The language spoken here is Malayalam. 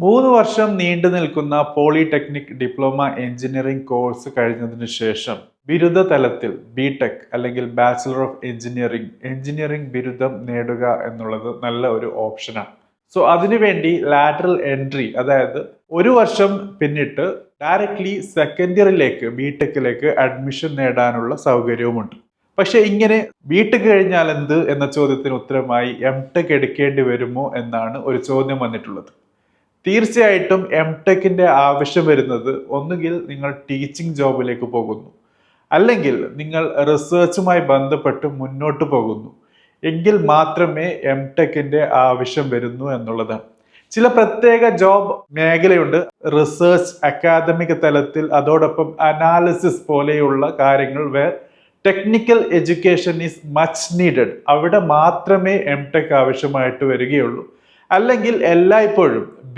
3 വർഷം നീണ്ടു നിൽക്കുന്ന പോളിടെക്നിക് ഡിപ്ലോമ എഞ്ചിനീയറിംഗ് കോഴ്സ് കഴിഞ്ഞതിന് ശേഷം ബിരുദ തലത്തിൽ ബിടെക് അല്ലെങ്കിൽ ബാച്ചിലർ ഓഫ് എഞ്ചിനീയറിംഗ് ബിരുദം നേടുക എന്നുള്ളത് നല്ല ഒരു ഓപ്ഷനാണ്. സോ അതിനുവേണ്ടി ലാറ്ററൽ എൻട്രി, അതായത് 1 വർഷം പിന്നിട്ട് ഡയറക്ട്ലി സെക്കൻഡ് ഇയറിലേക്ക് ബിടെക്കിലേക്ക് അഡ്മിഷൻ നേടാനുള്ള സൗകര്യവുമുണ്ട്. പക്ഷെ ഇങ്ങനെ ബിടെക് കഴിഞ്ഞാൽ എന്ത് എന്ന ചോദ്യത്തിന് ഉത്തരമായി എംടെക് എടുക്കേണ്ടി വരുമോ എന്നാണ് ഒരു ചോദ്യം വന്നിട്ടുള്ളത്. തീർച്ചയായിട്ടും എംടെക്കിന്റെ ആവശ്യം വരുന്നത് ഒന്നുകിൽ നിങ്ങൾ ടീച്ചിങ് ജോബിലേക്ക് പോകുന്നു, അല്ലെങ്കിൽ നിങ്ങൾ റിസർച്ചുമായി ബന്ധപ്പെട്ട് മുന്നോട്ട് പോകുന്നു, എങ്കിൽ മാത്രമേ എംടെക്കിന്റെ ആവശ്യം വരുന്നു എന്നുള്ളതാണ്. ചില പ്രത്യേക ജോബ് മേഖലയുണ്ട്, റിസർച്ച്, അക്കാദമിക് തലത്തിൽ, അതോടൊപ്പം അനാലിസിസ് പോലെയുള്ള കാര്യങ്ങൾ technical education is much needed. അവിടെ മാത്രമേ എംടെക് ആവശ്യമായിട്ട് വരികയുള്ളൂ. അല്ലെങ്കിൽ എല്ലായ്പ്പോഴും